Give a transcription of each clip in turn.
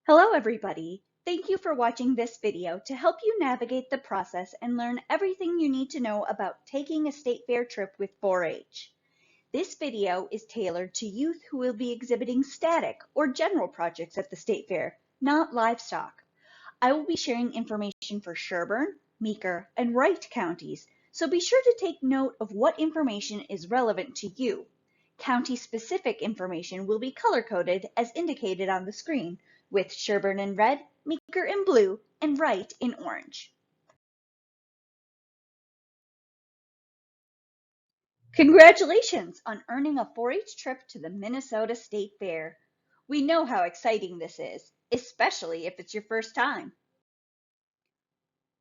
Hello everybody! Thank you for watching this video to help you navigate the process and learn everything you need to know about taking a state fair trip with 4-H. This video is tailored to youth who will be exhibiting static or general projects at the state fair, not livestock. I will be sharing information for Sherburne, Meeker, and Wright counties, so be sure to take note of what information is relevant to you. County-specific information will be color-coded as indicated on the screen, with Sherburne in red, Meeker in blue, and Wright in orange. Congratulations on earning a 4-H trip to the Minnesota State Fair. We know how exciting this is, especially if it's your first time.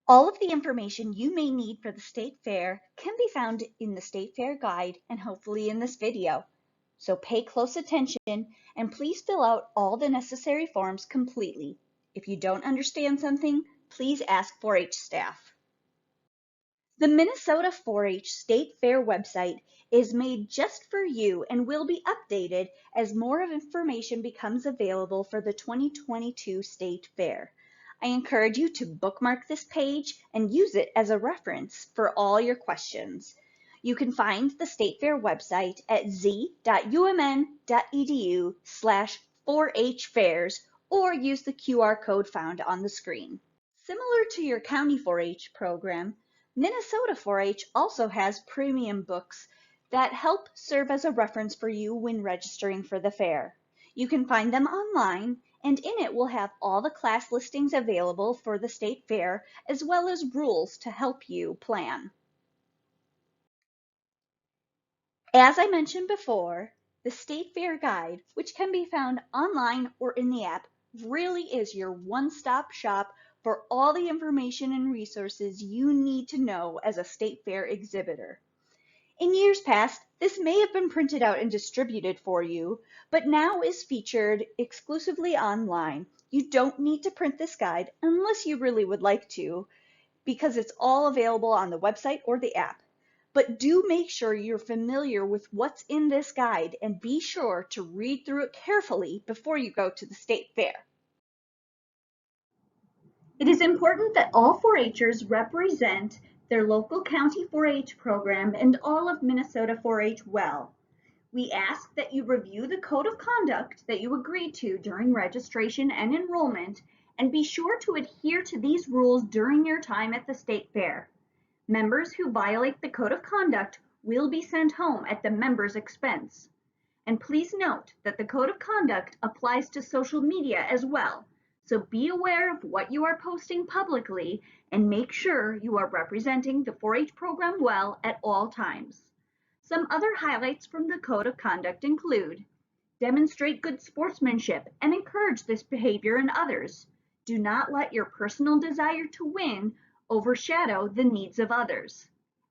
All of the information you may need for the State Fair can be found in the State Fair Guide and hopefully in this video. So pay close attention and please fill out all the necessary forms completely. If you don't understand something, please ask 4-H staff. The Minnesota 4-H State Fair website is made just for you and will be updated as more information becomes available for the 2022 State Fair. I encourage you to bookmark this page and use it as a reference for all your questions. You can find the State Fair website at z.umn.edu/4H fairs or use the QR code found on the screen. Similar to your county 4-H program, Minnesota 4-H also has premium books that help serve as a reference for you when registering for the fair. You can find them online, and in it will have all the class listings available for the state fair, as well as rules to help you plan. As I mentioned before, the State Fair Guide, which can be found online or in the app, really is your one-stop shop for all the information and resources you need to know as a state fair exhibitor. In years past, this may have been printed out and distributed for you, but now is featured exclusively online. You don't need to print this guide unless you really would like to, because it's all available on the website or the app. But do make sure you're familiar with what's in this guide and be sure to read through it carefully before you go to the state fair. It is important that all 4-Hers represent their local county 4-H program and all of Minnesota 4-H well. We ask that you review the code of conduct that you agreed to during registration and enrollment, and be sure to adhere to these rules during your time at the state fair. Members who violate the code of conduct will be sent home at the member's expense. And please note that the code of conduct applies to social media as well. So be aware of what you are posting publicly and make sure you are representing the 4-H program well at all times. Some other highlights from the code of conduct include: demonstrate good sportsmanship and encourage this behavior in others. Do not let your personal desire to win overshadow the needs of others.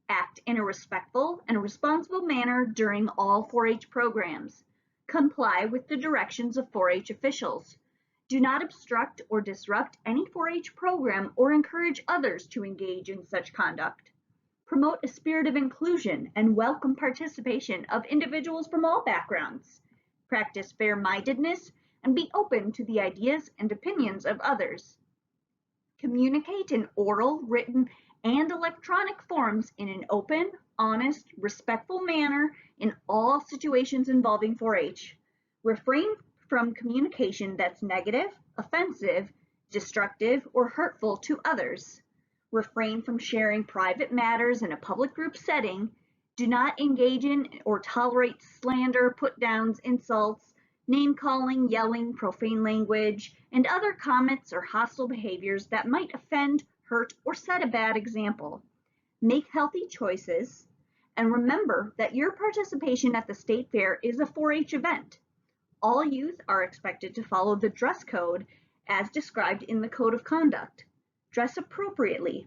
Act in a respectful and responsible manner during all 4-H programs. Comply with the directions of 4-H officials. Do not obstruct or disrupt any 4-H program or encourage others to engage in such conduct. Promote a spirit of inclusion and welcome participation of individuals from all backgrounds. Practice fair-mindedness and be open to the ideas and opinions of others. Communicate in oral, written, and electronic forms in an open, honest, respectful manner in all situations involving 4-H. Refrain from communication that's negative, offensive, destructive, or hurtful to others. Refrain from sharing private matters in a public group setting. Do not engage in or tolerate slander, put-downs, insults, name-calling, yelling, profane language, and other comments or hostile behaviors that might offend, hurt, or set a bad example. Make healthy choices, and remember that your participation at the state fair is a 4-H event. All youth are expected to follow the dress code as described in the code of conduct. Dress appropriately.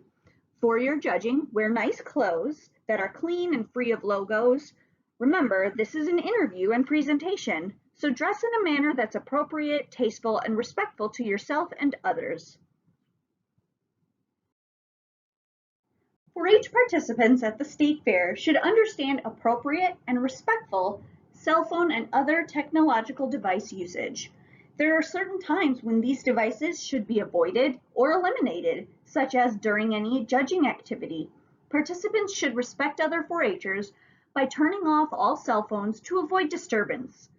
For your judging, wear nice clothes that are clean and free of logos. Remember, this is an interview and presentation, so dress in a manner that's appropriate, tasteful, and respectful to yourself and others. 4-H participants at the state fair should understand appropriate and respectful cell phone and other technological device usage. There are certain times when these devices should be avoided or eliminated, such as during any judging activity. Participants should respect other 4-Hers by turning off all cell phones to avoid disturbance.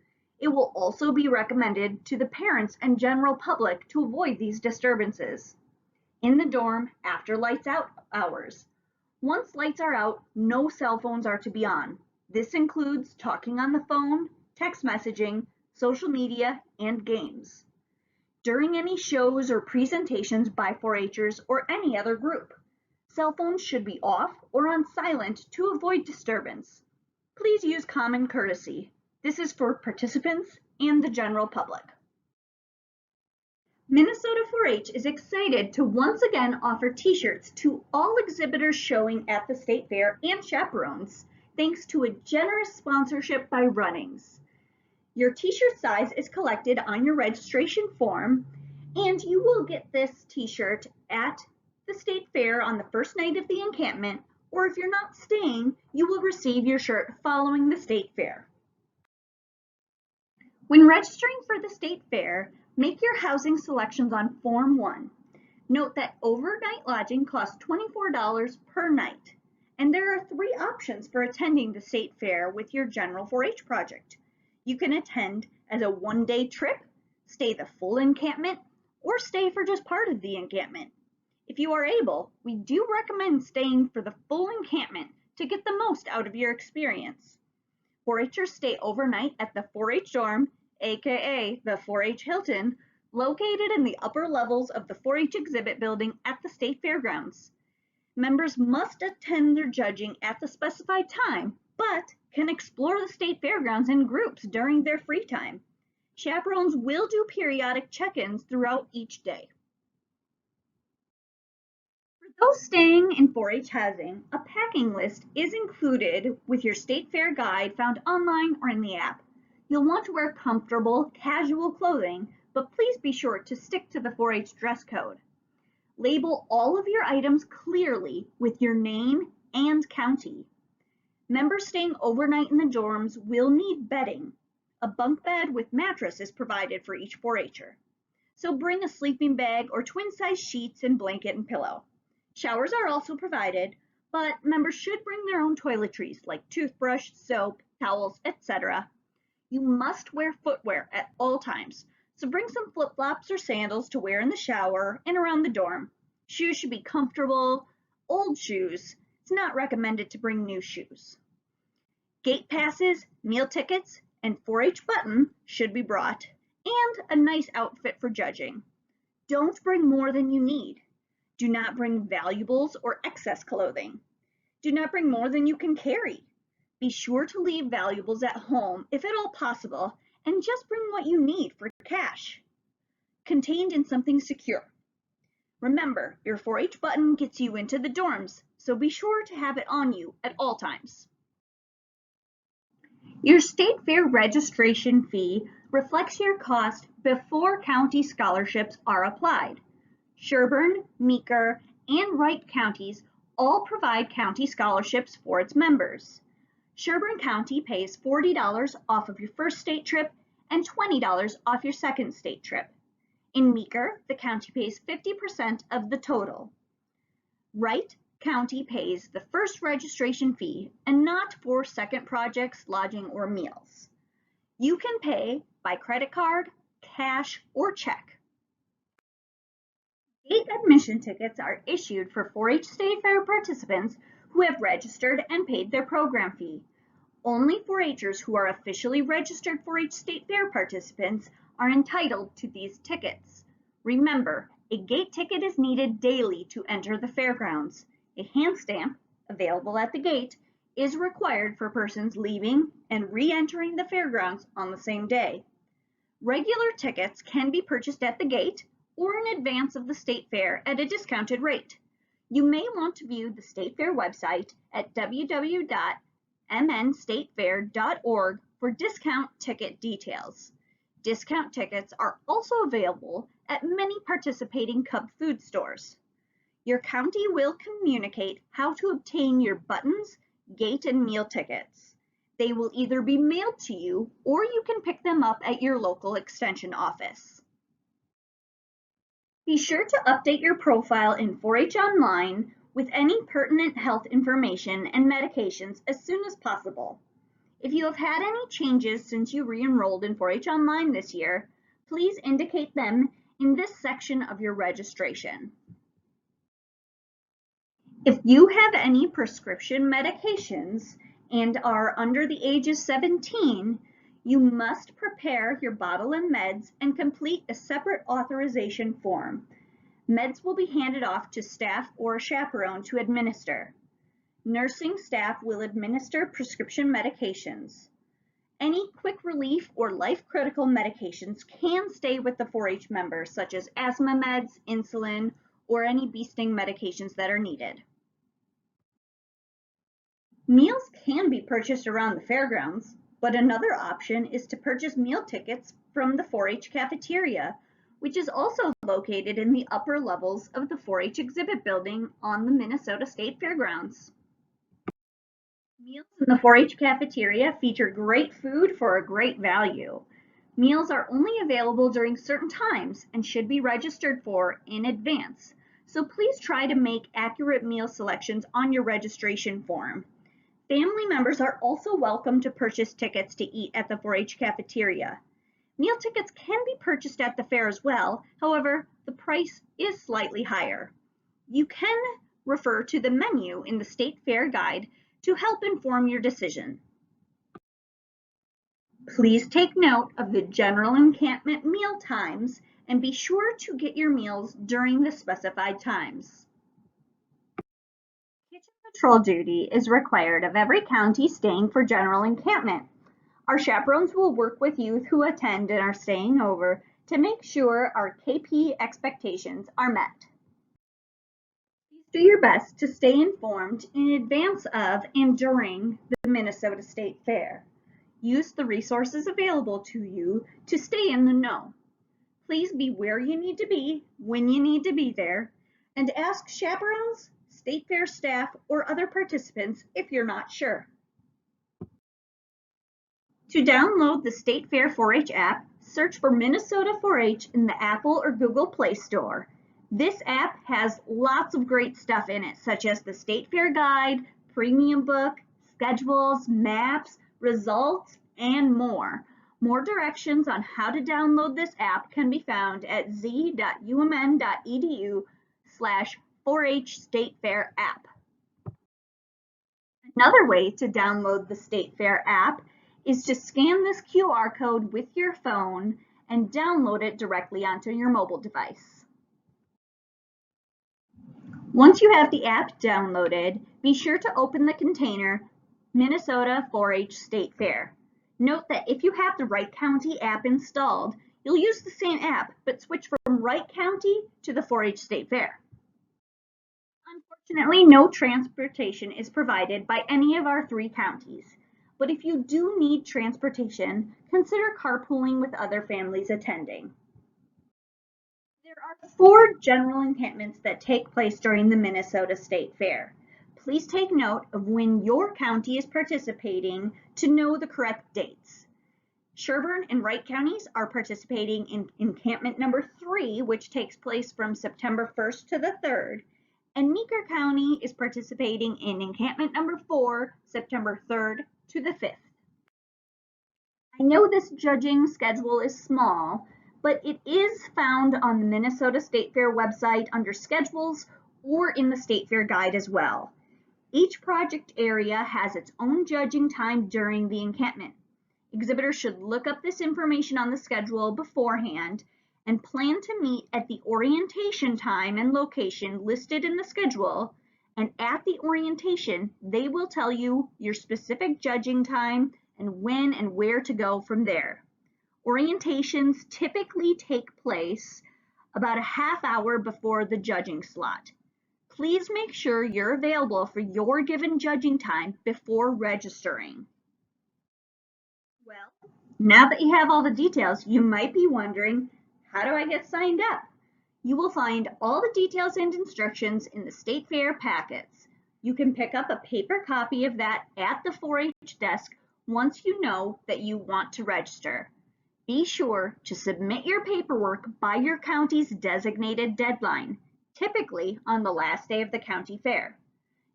It will also be recommended to the parents and general public to avoid these disturbances. In the dorm, after lights out hours. Once lights are out, no cell phones are to be on. This includes talking on the phone, text messaging, social media, and games. During any shows or presentations by 4-Hers or any other group, cell phones should be off or on silent to avoid disturbance. Please use common courtesy. This is for participants and the general public. Minnesota 4-H is excited to once again offer t-shirts to all exhibitors showing at the State Fair and chaperones, thanks to a generous sponsorship by Runnings. Your t-shirt size is collected on your registration form, and you will get this t-shirt at the State Fair on the first night of the encampment, or if you're not staying, you will receive your shirt following the State Fair. When registering for the State Fair, make your housing selections on Form 1. Note that overnight lodging costs $24 per night, and there are 3 options for attending the State Fair with your General 4-H project. You can attend as a 1-day trip, stay the full encampment, or stay for just part of the encampment. If you are able, we do recommend staying for the full encampment to get the most out of your experience. 4-Hers stay overnight at the 4-H dorm, aka the 4-H Hilton, located in the upper levels of the 4-H exhibit building at the State Fairgrounds. Members must attend their judging at the specified time, but can explore the State Fairgrounds in groups during their free time. Chaperones will do periodic check-ins throughout each day. For those staying in 4-H housing, a packing list is included with your State Fair guide found online or in the app. You'll want to wear comfortable, casual clothing, but please be sure to stick to the 4-H dress code. Label all of your items clearly with your name and county. Members staying overnight in the dorms will need bedding. A bunk bed with mattress is provided for each 4-Her. So bring a sleeping bag or twin-size sheets and blanket and pillow. Showers are also provided, but members should bring their own toiletries like toothbrush, soap, towels, etc. You must wear footwear at all times, so bring some flip-flops or sandals to wear in the shower and around the dorm. Shoes should be comfortable. Old shoes, it's not recommended to bring new shoes. Gate passes, meal tickets, and 4-H button should be brought, and a nice outfit for judging. Don't bring more than you need. Do not bring valuables or excess clothing. Do not bring more than you can carry. Be sure to leave valuables at home if at all possible, and just bring what you need for cash, contained in something secure. Remember, your 4-H button gets you into the dorms, so be sure to have it on you at all times. Your State Fair registration fee reflects your cost before county scholarships are applied. Sherburne, Meeker, and Wright counties all provide county scholarships for its members. Sherburne County pays $40 off of your first state trip and $20 off your second state trip. In Meeker, the county pays 50% of the total. Wright County pays the first registration fee and not for second projects, lodging, or meals. You can pay by credit card, cash, or check. Gate admission tickets are issued for 4-H State Fair participants who have registered and paid their program fee. Only 4-Hers who are officially registered 4-H State Fair participants are entitled to these tickets. Remember, a gate ticket is needed daily to enter the fairgrounds. A hand stamp, available at the gate, is required for persons leaving and re-entering the fairgrounds on the same day. Regular tickets can be purchased at the gate or in advance of the State Fair at a discounted rate. You may want to view the State Fair website at www.mnstatefair.org for discount ticket details. Discount tickets are also available at many participating Cub food stores. Your county will communicate how to obtain your buttons, gate, and meal tickets. They will either be mailed to you or you can pick them up at your local extension office. Be sure to update your profile in 4-H Online with any pertinent health information and medications as soon as possible. If you have had any changes since you re-enrolled in 4-H Online this year, please indicate them in this section of your registration. If you have any prescription medications and are under the age of 17, you must prepare your bottle and meds and complete a separate authorization form. Meds will be handed off to staff or a chaperone to administer. Nursing staff will administer prescription medications. Any quick relief or life-critical medications can stay with the 4-H members, such as asthma meds, insulin, or any bee sting medications that are needed. Meals can be purchased around the fairgrounds, but another option is to purchase meal tickets from the 4-H cafeteria, which is also located in the upper levels of the 4-H exhibit building on the Minnesota State Fairgrounds. Meals in the 4-H cafeteria feature great food for a great value. Meals are only available during certain times and should be registered for in advance, so please try to make accurate meal selections on your registration form. Family members are also welcome to purchase tickets to eat at the 4-H cafeteria. Meal tickets can be purchased at the fair as well, however, the price is slightly higher. You can refer to the menu in the State Fair Guide to help inform your decision. Please take note of the general encampment meal times and be sure to get your meals during the specified times. Kitchen patrol duty is required of every county staying for general encampment. Our chaperones will work with youth who attend and are staying over to make sure our KP expectations are met. Please do your best to stay informed in advance of and during the Minnesota State Fair. Use the resources available to you to stay in the know. Please be where you need to be when you need to be there, and ask chaperones, State Fair staff, or other participants if you're not sure. To download the State Fair 4-H app, search for Minnesota 4-H in the Apple or Google Play Store. This app has lots of great stuff in it, such as the State Fair Guide, Premium Book, schedules, maps, results, and more. More directions on how to download this app can be found at z.umn.edu/4H State Fair app. Another way to download the State Fair app is to scan this QR code with your phone and download it directly onto your mobile device. Once you have the app downloaded, be sure to open the container Minnesota 4-H State Fair. Note that if you have the Wright County app installed, you'll use the same app but switch from Wright County to the 4-H State Fair. Unfortunately, no transportation is provided by any of our 3 counties. But if you do need transportation, consider carpooling with other families attending. There are 4 general encampments that take place during the Minnesota State Fair. Please take note of when your county is participating to know the correct dates. Sherburne and Wright counties are participating in encampment number 3, which takes place from September 1st to the 3rd, and Meeker County is participating in encampment number 4, September 3rd to the 5th. I know this judging schedule is small, but it is found on the Minnesota State Fair website under schedules or in the State Fair Guide as well. Each project area has its own judging time during the encampment. Exhibitors should look up this information on the schedule beforehand and plan to meet at the orientation time and location listed in the schedule, and at the orientation, they will tell you your specific judging time and when and where to go from there. Orientations typically take place about a half hour before the judging slot. Please make sure you're available for your given judging time before registering. Well, now that you have all the details, you might be wondering, how do I get signed up? You will find all the details and instructions in the State Fair packets. You can pick up a paper copy of that at the 4-H desk once you know that you want to register. Be sure to submit your paperwork by your county's designated deadline, typically on the last day of the county fair.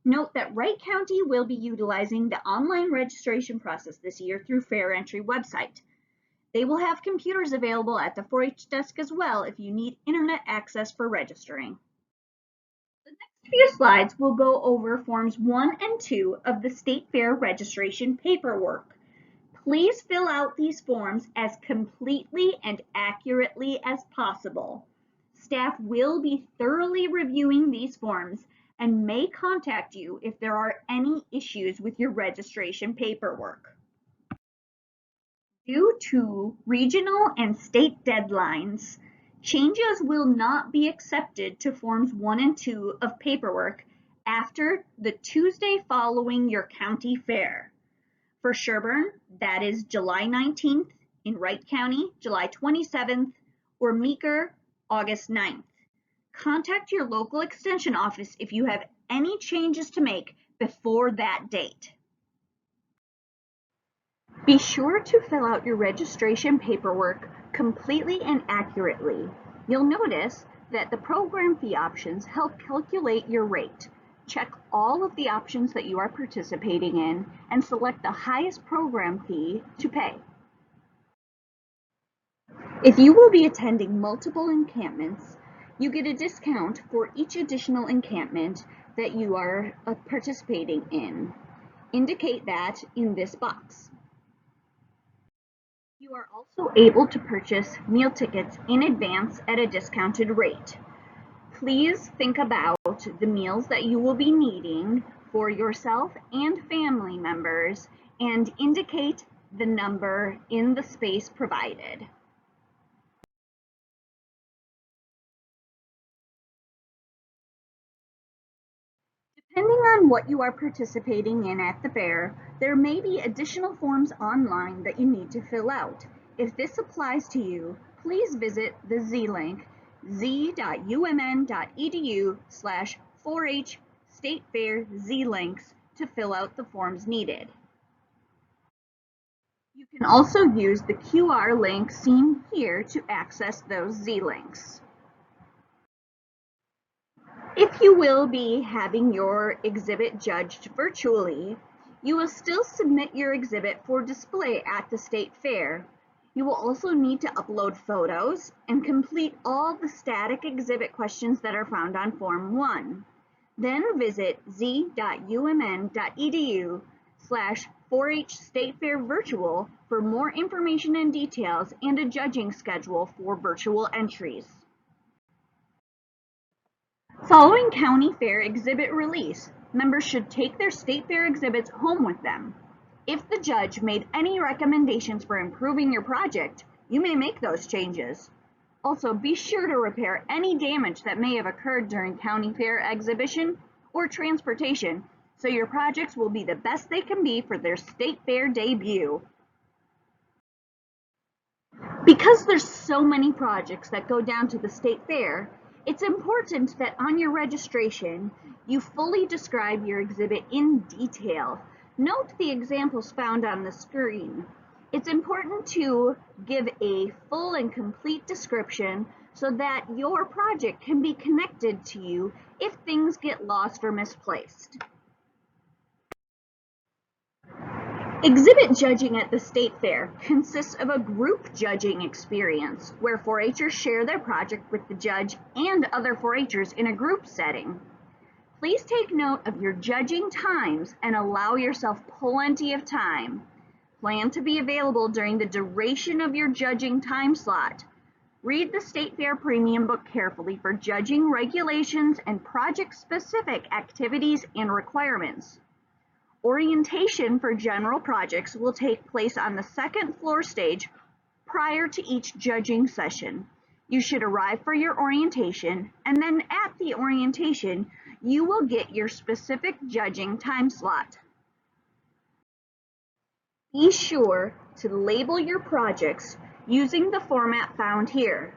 Note that Wright County will be utilizing the online registration process this year through Fair Entry website. They will have computers available at the 4-H desk as well if you need internet access for registering. The next few slides will go over Forms 1 and 2 of the State Fair registration paperwork. Please fill out these forms as completely and accurately as possible. Staff will be thoroughly reviewing these forms and may contact you if there are any issues with your registration paperwork. Due to regional and state deadlines, changes will not be accepted to Forms 1 and 2 of paperwork after the Tuesday following your county fair. For Sherburne, that is July 19th, in Wright County, July 27th, or Meeker, August 9th. Contact your local extension office if you have any changes to make before that date. Be sure to fill out your registration paperwork completely and accurately. You'll notice that the program fee options help calculate your rate. Check all of the options that you are participating in and select the highest program fee to pay. If you will be attending multiple encampments, you get a discount for each additional encampment that you are participating in. Indicate that in this box. You are also able to purchase meal tickets in advance at a discounted rate. Please think about the meals that you will be needing for yourself and family members and indicate the number in the space provided. Depending on what you are participating in at the fair, there may be additional forms online that you need to fill out. If this applies to you, please visit the Z-link, z.umn.edu/4H State Fair Z-links to fill out the forms needed. You can also use the QR link seen here to access those Z-links. If you will be having your exhibit judged virtually, you will still submit your exhibit for display at the state fair. You will also need to upload photos and complete all the static exhibit questions that are found on Form 1. Then visit z.umn.edu/4H State Fair Virtual for more information and details and a judging schedule for virtual entries. Following County Fair exhibit release, members should take their State Fair exhibits home with them. If the judge made any recommendations for improving your project, you may make those changes. Also, be sure to repair any damage that may have occurred during County Fair exhibition or transportation, so your projects will be the best they can be for their State Fair debut. Because there's so many projects that go down to the State Fair, it's important that on your registration, you fully describe your exhibit in detail. Note the examples found on the screen. It's important to give a full and complete description so that your project can be connected to you if things get lost or misplaced. Exhibit judging at the State Fair consists of a group judging experience where 4-H'ers share their project with the judge and other 4-H'ers in a group setting. Please take note of your judging times and allow yourself plenty of time. Plan to be available during the duration of your judging time slot. Read the State Fair Premium Book carefully for judging regulations and project-specific activities and requirements. Orientation for general projects will take place on the second floor stage prior to each judging session. You should arrive for your orientation, and then at the orientation, you will get your specific judging time slot. Be sure to label your projects using the format found here.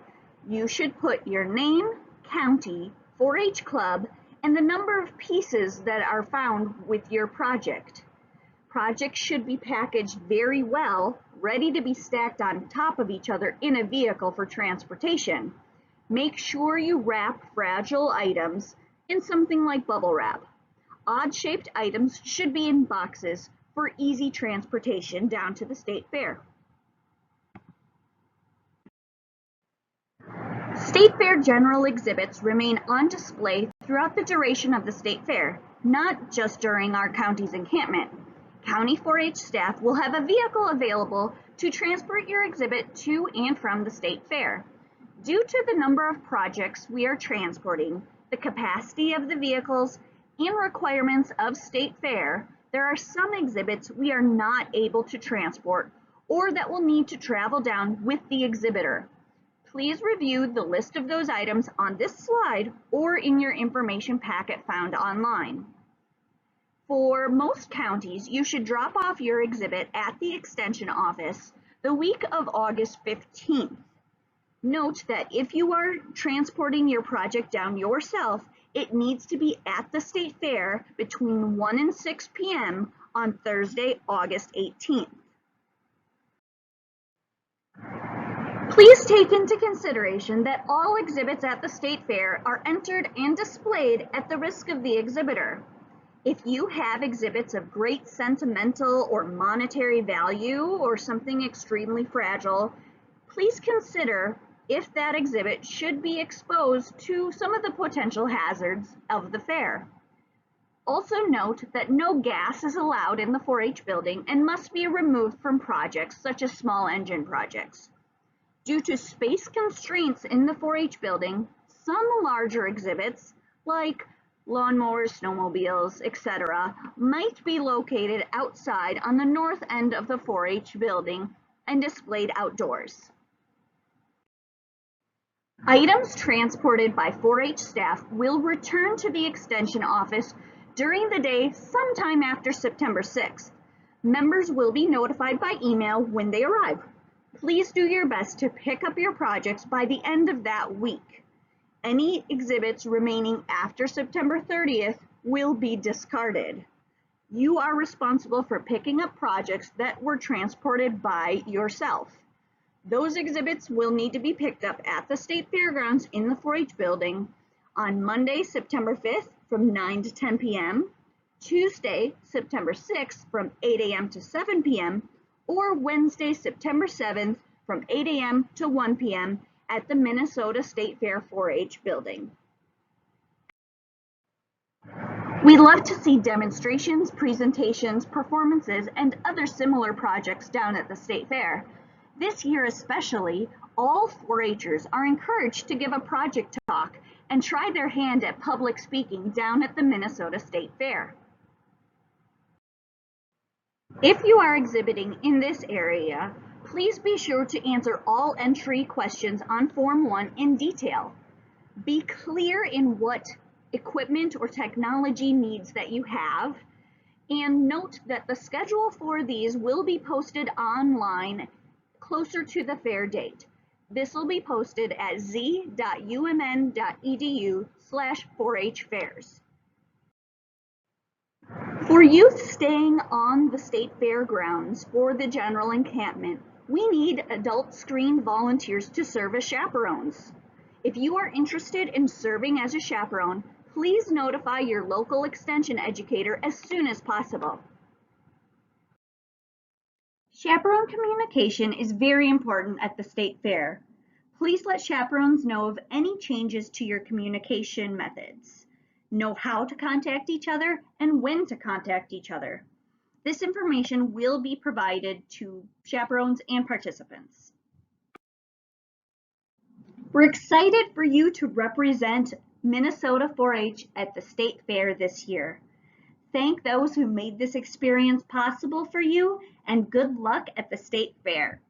You should put your name, county, 4-H club, and the number of pieces that are found with your project. Projects should be packaged very well, ready to be stacked on top of each other in a vehicle for transportation. Make sure you wrap fragile items in something like bubble wrap. Odd-shaped items should be in boxes for easy transportation down to the state fair. State Fair general exhibits remain on display throughout the duration of the State Fair, not just during our county's encampment. County 4-H staff will have a vehicle available to transport your exhibit to and from the State Fair. Due to the number of projects we are transporting, the capacity of the vehicles, and requirements of State Fair, there are some exhibits we are not able to transport or that will need to travel down with the exhibitor. Please review the list of those items on this slide or in your information packet found online. For most counties, you should drop off your exhibit at the Extension office the week of August 15th. Note that if you are transporting your project down yourself, it needs to be at the State Fair between 1 and 6 p.m. on Thursday, August 18th. Please take into consideration that all exhibits at the State Fair are entered and displayed at the risk of the exhibitor. If you have exhibits of great sentimental or monetary value or something extremely fragile, please consider if that exhibit should be exposed to some of the potential hazards of the fair. Also note that no gas is allowed in the 4-H building and must be removed from projects such as small engine projects. Due to space constraints in the 4-H building, some larger exhibits, like lawnmowers, snowmobiles, etc., might be located outside on the north end of the 4-H building and displayed outdoors. Items transported by 4-H staff will return to the Extension office during the day sometime after September 6th. Members will be notified by email when they arrive. Please do your best to pick up your projects by the end of that week. Any exhibits remaining after September 30th will be discarded. You are responsible for picking up projects that were transported by yourself. Those exhibits will need to be picked up at the State Fairgrounds in the 4-H building on Monday, September 5th from 9 to 10 p.m., Tuesday, September 6th from 8 a.m. to 7 p.m., or Wednesday, September 7th from 8 a.m. to 1 p.m. at the Minnesota State Fair 4-H building. We love to see demonstrations, presentations, performances, and other similar projects down at the State Fair. This year especially, all 4-Hers are encouraged to give a project talk and try their hand at public speaking down at the Minnesota State Fair. If you are exhibiting in this area, please be sure to answer all entry questions on Form 1 in detail. Be clear in what equipment or technology needs that you have, and note that the schedule for these will be posted online closer to the fair date. This will be posted at z.umn.edu/4hfairs. For youth staying on the State Fairgrounds for the general encampment, we need adult screened volunteers to serve as chaperones. If you are interested in serving as a chaperone, please notify your local extension educator as soon as possible. Chaperone communication is very important at the State Fair. Please let chaperones know of any changes to your communication methods. Know how to contact each other and when to contact each other. This information will be provided to chaperones and participants. We're excited for you to represent Minnesota 4-H at the State Fair this year. Thank those who made this experience possible for you, and good luck at the State Fair.